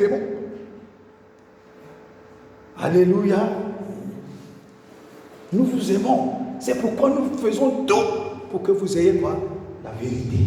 aimons. Alléluia. Nous vous aimons. C'est pourquoi nous faisons tout pour que vous ayez quoi? La vérité.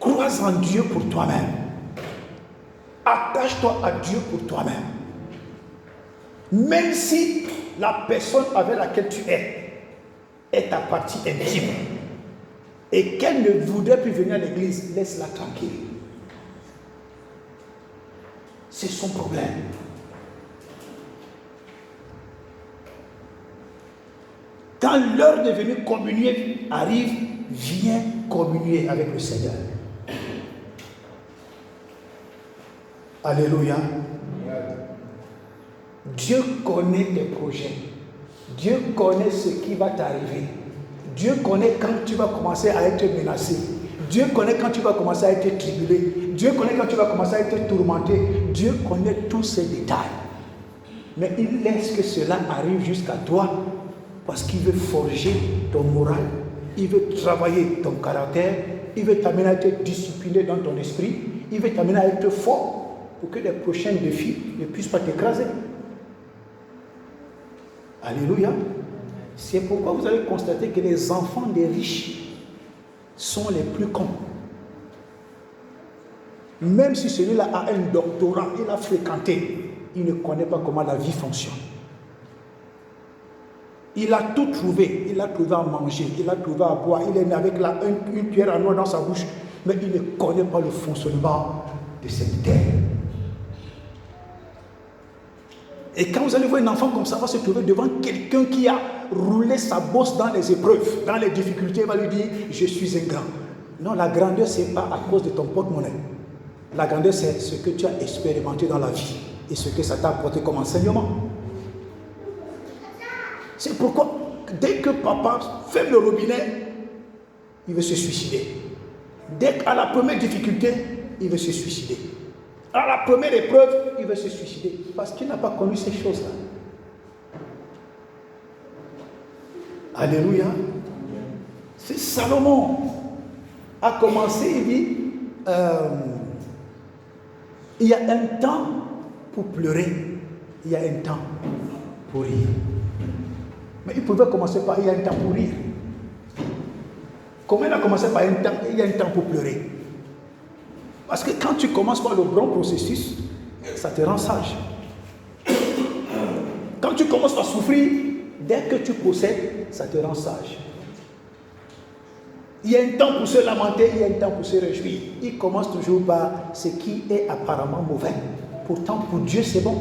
Crois en Dieu pour toi-même. Attache-toi à Dieu pour toi-même. Même si la personne avec laquelle tu es ta partie intime et qu'elle ne voudrait plus venir à l'église, laisse-la tranquille. C'est son problème. Quand l'heure de venir communier arrive, viens communier avec le Seigneur. Alléluia. Dieu connaît tes projets. Dieu connaît ce qui va t'arriver. Dieu connaît quand tu vas commencer à être menacé. Dieu connaît quand tu vas commencer à être tribulé. Dieu connaît quand tu vas commencer à être tourmenté. Dieu connaît tous ces détails. Mais il laisse que cela arrive jusqu'à toi parce qu'il veut forger ton moral. Il veut travailler ton caractère. Il veut t'amener à être discipliné dans ton esprit. Il veut t'amener à être fort pour que les prochains défis ne puissent pas t'écraser. Alléluia. C'est pourquoi vous allez constater que les enfants des riches sont les plus cons. Même si celui-là a un doctorat, il a fréquenté, il ne connaît pas comment la vie fonctionne. Il a tout trouvé. Il a trouvé à manger, il a trouvé à boire, il est né avec une pierre à noix dans sa bouche, mais il ne connaît pas le fonctionnement de cette terre. Et quand vous allez voir un enfant comme ça, va se trouver devant quelqu'un qui a roulé sa bosse dans les épreuves, dans les difficultés, il va lui dire « je suis un grand ». Non, la grandeur, ce n'est pas à cause de ton porte-monnaie. La grandeur, c'est ce que tu as expérimenté dans la vie et ce que ça t'a apporté comme enseignement. C'est pourquoi, dès que papa ferme le robinet, il veut se suicider. Dès qu'à la première difficulté, il veut se suicider. À la première épreuve, il veut se suicider parce qu'il n'a pas connu ces choses-là. Alléluia. C'est Salomon a commencé, il dit, il y a un temps pour pleurer, il y a un temps pour rire. Mais il pouvait commencer par il y a un temps pour rire. Comment il a commencé par il y a un temps pour pleurer? Parce que quand tu commences par le bon processus, ça te rend sage. Quand tu commences par souffrir, dès que tu possèdes, ça te rend sage. Il y a un temps pour se lamenter, il y a un temps pour se réjouir. Il commence toujours par ce qui est apparemment mauvais. Pourtant, pour Dieu, c'est bon.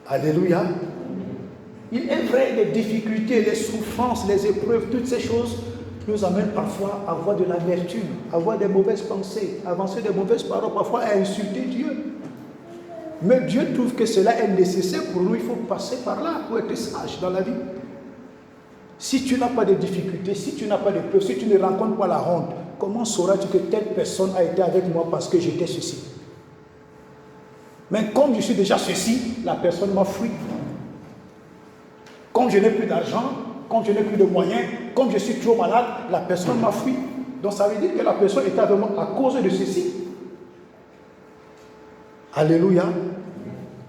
Alléluia. Il est vrai, les difficultés, les souffrances, les épreuves, toutes ces choses nous amènent parfois à avoir de l'amertume, à avoir des mauvaises pensées, à avancer des mauvaises paroles, parfois à insulter Dieu. Mais Dieu trouve que cela est nécessaire pour nous, il faut passer par là pour être sage dans la vie. Si tu n'as pas de difficultés, si tu n'as pas de preuves, si tu ne rencontres pas la honte, comment sauras-tu que telle personne a été avec moi parce que j'étais ceci? Mais comme je suis déjà ceci, la personne m'a fui. Comme je n'ai plus d'argent, comme je n'ai plus de moyens, comme je suis trop malade, la personne m'a fui. Donc ça veut dire que la personne était avec moi à cause de ceci. Alléluia.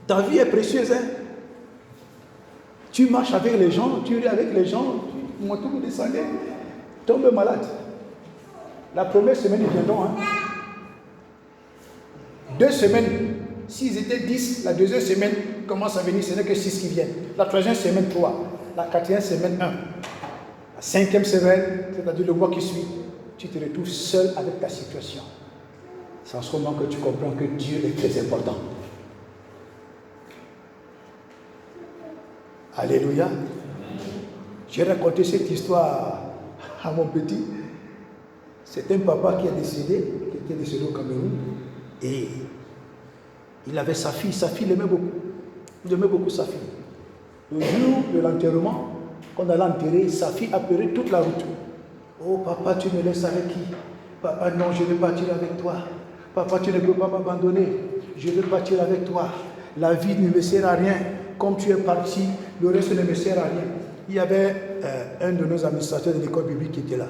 Ta vie est précieuse, hein? Tu marches avec les gens, tu ris avec les gens, tu montes des salaires, tombe malade. La première semaine, ils viendront. Hein? 2 semaines, s'ils étaient 10, la deuxième semaine commence à venir, ce n'est que 6 qui viennent. La troisième semaine, 3. La quatrième semaine, 1. La 5e semaine, c'est-à-dire le mois qui suit, tu te retrouves seul avec ta situation. C'est en ce moment que tu comprends que Dieu est très important. Alléluia. J'ai raconté cette histoire à mon petit. C'est un papa qui était décédé au Cameroun. Et il avait sa fille l'aimait beaucoup. Il aimait beaucoup sa fille. Le jour de l'enterrement, quand on allait enterrer, sa fille a pleuré toute la route. Oh papa, tu me laisses avec qui? Papa, non, je vais partir avec toi. Papa, tu ne peux pas m'abandonner. Je veux partir avec toi. La vie ne me sert à rien. Comme tu es parti, le reste ne me sert à rien. Il y avait un de nos administrateurs de l'école biblique qui était là.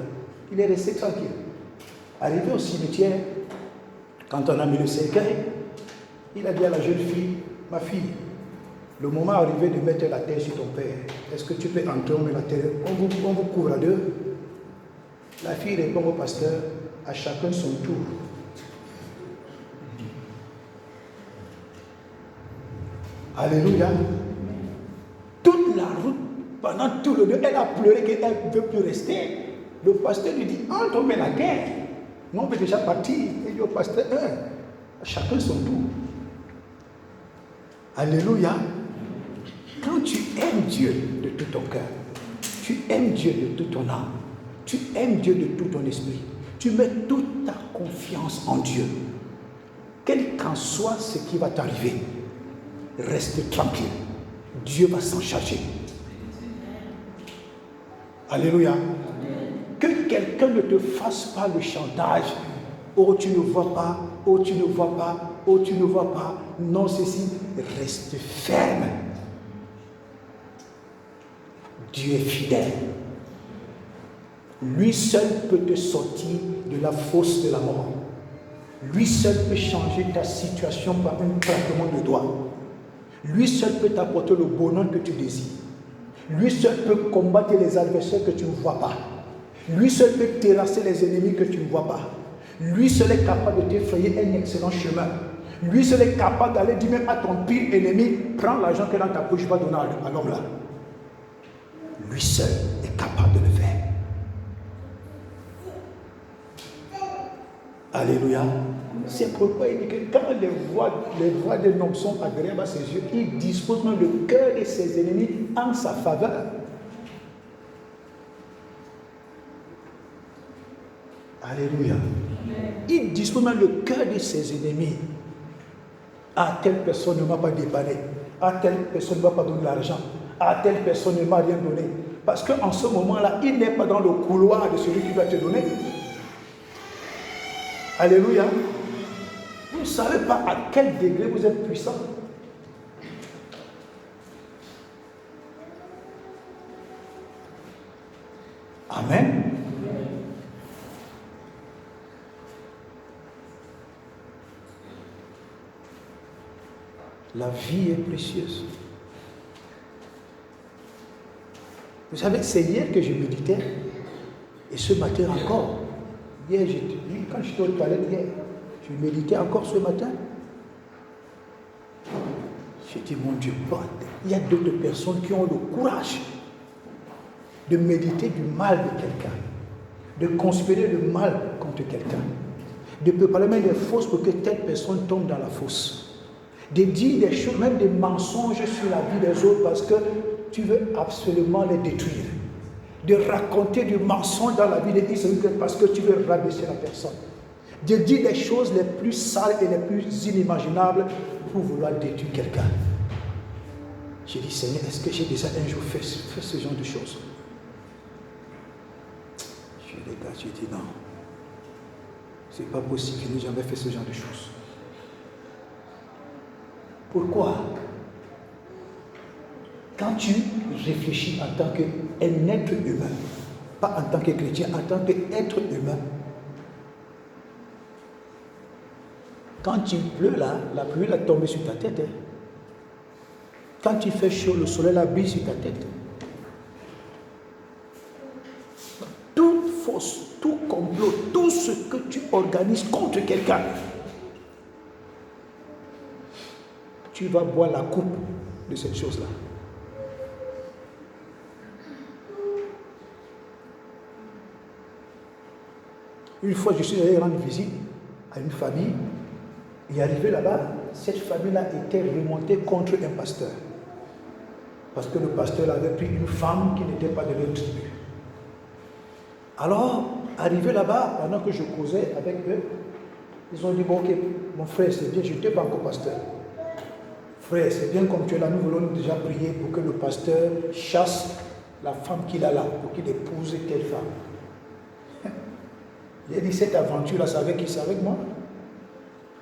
Il est resté tranquille. Arrivé au cimetière, quand on a mis le cercueil, il a dit à la jeune fille, ma fille, le moment est arrivé de mettre la terre sur ton père. Est-ce que tu peux enterrer la terre? On vous couvre à deux. La fille répond au pasteur, à chacun son tour. Alléluia. Toute la route, pendant tout le deux, elle a pleuré qu'elle ne veut plus rester. Le pasteur lui dit, entre, on met la guerre. Nous, on peut déjà partir. Il dit au pasteur, à chacun son tour. Alléluia. Quand tu aimes Dieu de tout ton cœur, tu aimes Dieu de toute ton âme, tu aimes Dieu de tout ton esprit, tu mets toute ta confiance en Dieu, quel qu'en soit ce qui va t'arriver, reste tranquille. Dieu va s'en charger. Alléluia. Que quelqu'un ne te fasse pas le chantage. Oh, tu ne vois pas. Oh, tu ne vois pas. Oh, tu ne vois pas. Non, ceci. Reste ferme. Dieu est fidèle. Lui seul peut te sortir de la fosse de la mort. Lui seul peut changer ta situation par un claquement de doigts. Lui seul peut t'apporter le bonheur que tu désires. Lui seul peut combattre les adversaires que tu ne vois pas. Lui seul peut terrasser les ennemis que tu ne vois pas. Lui seul est capable de t'effrayer un excellent chemin. Lui seul est capable d'aller dire même à ton pire ennemi, prends l'argent que dans ta poche, je vais donner à l'homme là. Lui seul est capable de le faire. Alléluia. C'est pourquoi il dit que quand les voix d'un homme sont agréables à ses yeux, il dispose même le cœur de ses ennemis en sa faveur. Alléluia. Il dispose même le cœur de ses ennemis. Ah, telle personne ne m'a pas dépanné. Ah, telle personne ne m'a pas donné l'argent. Ah, telle personne ne m'a rien donné. Parce qu'en ce moment-là, il n'est pas dans le couloir de celui qui va te donner. Alléluia. Vous ne savez pas à quel degré vous êtes puissant. Amen. La vie est précieuse. Vous savez, c'est hier que je méditais, et ce matin encore. Hier, quand j'étais aux toilettes hier, je méditais encore ce matin. J'ai dit, mon Dieu, il y a d'autres personnes qui ont le courage de méditer du mal de quelqu'un, de conspirer le mal contre quelqu'un, de préparer même des fausses pour que telle personne tombe dans la fosse, de dire des choses, même des mensonges sur la vie des autres parce que tu veux absolument les détruire, de raconter du mensonge dans la vie des Israélites parce que tu veux rabaisser la personne, de dire des choses les plus sales et les plus inimaginables pour vouloir détruire quelqu'un. J'ai dit, Seigneur, est-ce que j'ai déjà un jour fait ce genre de choses? J'ai dit non, c'est pas possible, je n'ai jamais fait ce genre de choses. Pourquoi? Quand tu réfléchis en tant qu'un être humain, pas en tant que chrétien, en tant qu'être humain, quand il pleut là, la pluie va tomber sur ta tête. Hein. Quand il fait chaud, le soleil la brille sur ta tête. Toute fausse, tout complot, tout ce que tu organises contre quelqu'un, tu vas boire la coupe de cette chose-là. Une fois, je suis allé rendre visite à une famille, et arrivé là-bas, cette famille-là était remontée contre un pasteur. Parce que le pasteur avait pris une femme qui n'était pas de leur tribu. Alors, arrivé là-bas, pendant que je causais avec eux, ils ont dit, bon, ok, mon frère, c'est bien, je n'étais pas encore pasteur. Frère, c'est bien comme tu es là, nous voulons déjà prier pour que le pasteur chasse la femme qu'il a là, pour qu'il épouse telle femme. Il a dit, cette aventure-là, c'est avec qui? C'est avec moi?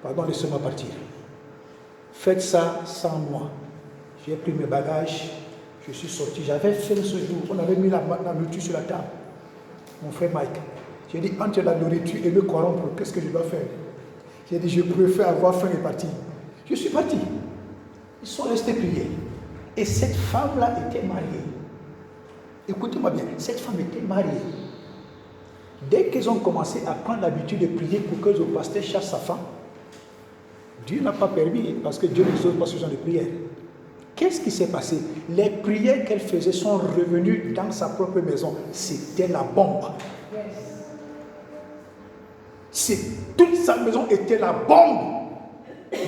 Pardon, laissez-moi partir. Faites ça sans moi. J'ai pris mes bagages, Je suis sorti, j'avais faim ce jour. On avait mis la nourriture sur la table. Mon frère Mike. J'ai dit, entre la nourriture et me corrompre, qu'est-ce que je dois faire? J'ai dit, je préfère avoir faim et partir. Je suis parti. Ils sont restés prier. Et cette femme-là était mariée. Écoutez-moi bien, cette femme était mariée. Dès qu'ils ont commencé à prendre l'habitude de prier pour que le pasteur chasse sa femme, Dieu n'a pas permis, parce que Dieu ne sauve pas ce genre de prière. Qu'est-ce qui s'est passé? Les prières qu'elle faisait sont revenues dans sa propre maison. C'était la bombe. Toute sa maison était la bombe.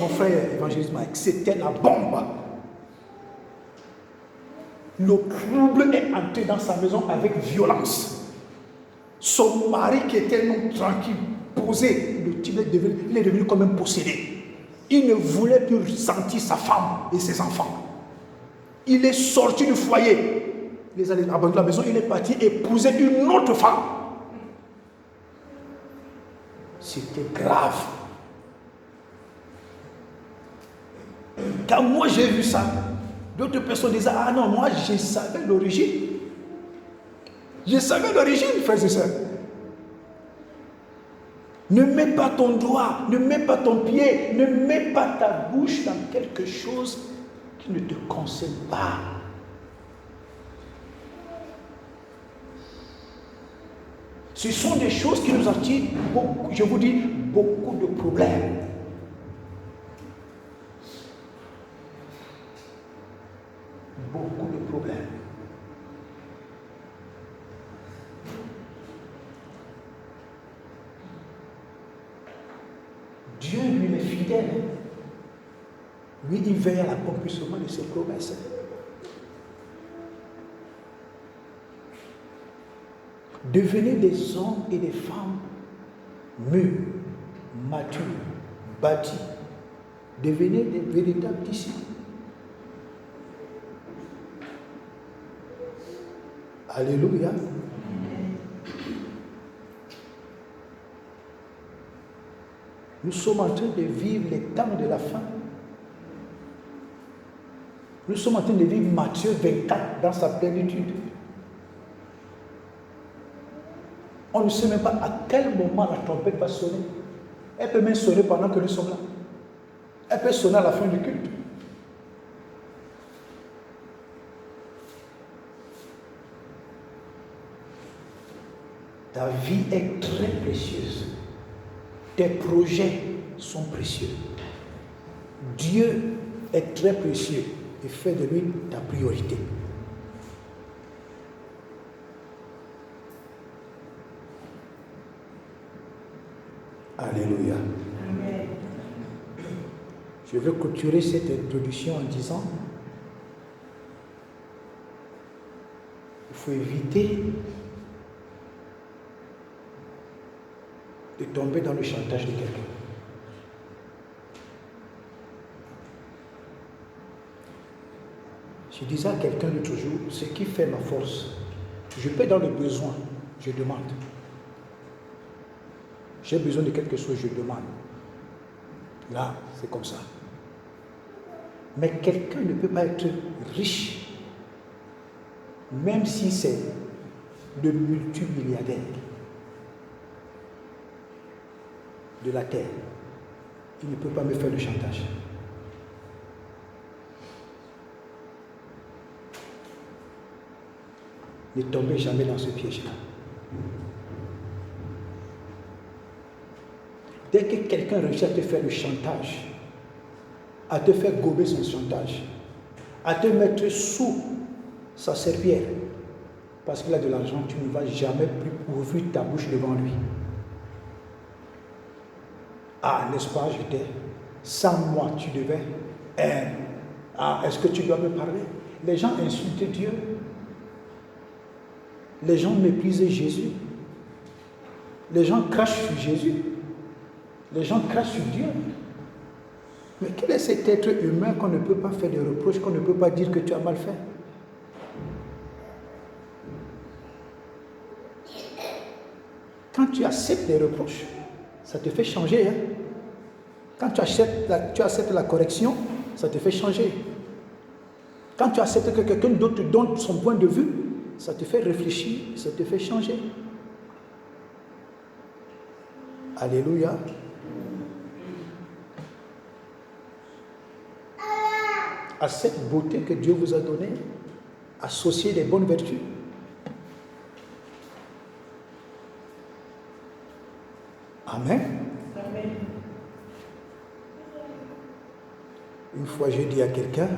Mon frère évangéliste Mike, c'était la bombe. Le trouble est entré dans sa maison avec violence. Son mari qui était un homme tranquille, posé, le type il est devenu comme un possédé. Il ne voulait plus sentir sa femme et ses enfants. Il est sorti du foyer. Il est allé abandonner la maison, il est parti épouser une autre femme. C'était grave. Quand moi j'ai vu ça, d'autres personnes disaient, ah non, moi je savais l'origine. Je savais l'origine, frères et sœurs. Ne mets pas ton doigt, ne mets pas ton pied, ne mets pas ta bouche dans quelque chose qui ne te concerne pas. Ce sont des choses qui nous attirent beaucoup, je vous dis, beaucoup de problèmes. Beaucoup de problèmes. Dieu, lui, il est fidèle. Lui, il veille à l'accomplissement de ses promesses. Devenez des hommes et des femmes mûrs, matures, bâtis. Devenez des véritables disciples. Alléluia. Nous sommes en train de vivre les temps de la fin. Nous sommes en train de vivre Matthieu 24 dans sa plénitude. On ne sait même pas à quel moment la trompette va sonner. Elle peut même sonner pendant que nous sommes là. Elle peut sonner à la fin du culte. Ta vie est très précieuse. Tes projets sont précieux. Dieu est très précieux et fais de lui ta priorité. Alléluia. Amen. Je veux clôturer cette introduction en disant il faut éviter de tomber dans le chantage de quelqu'un. Je disais à quelqu'un l'autre jour, ce qui fait ma force, je peux dans le besoin, je demande. J'ai besoin de quelque chose, je demande. Là, c'est comme ça. Mais quelqu'un ne peut pas être riche, même si c'est le multimilliardaire de la terre. Il ne peut pas me faire le chantage. Ne tombez jamais dans ce piège-là. Dès que quelqu'un réussit à te faire le chantage, à te faire gober son chantage, à te mettre sous sa serpillière, parce qu'il a de l'argent, tu ne vas jamais plus ouvrir ta bouche devant lui. Ah, n'est-ce pas, j'étais, sans moi, tu devais. Ah, est-ce que tu dois me parler? Les gens insultaient Dieu. Les gens méprisaient Jésus. Les gens crachent sur Jésus. Les gens crachent sur Dieu. Mais quel est cet être humain qu'on ne peut pas faire de reproches, qu'on ne peut pas dire que tu as mal fait? Quand tu acceptes les reproches, ça te fait changer. Hein? Quand tu acceptes la correction, ça te fait changer. Quand tu acceptes que quelqu'un d'autre te donne son point de vue, ça te fait réfléchir, ça te fait changer. Alléluia. À cette beauté que Dieu vous a donnée, associez les bonnes vertus. Amen. Amen. Une fois, j'ai dit à quelqu'un,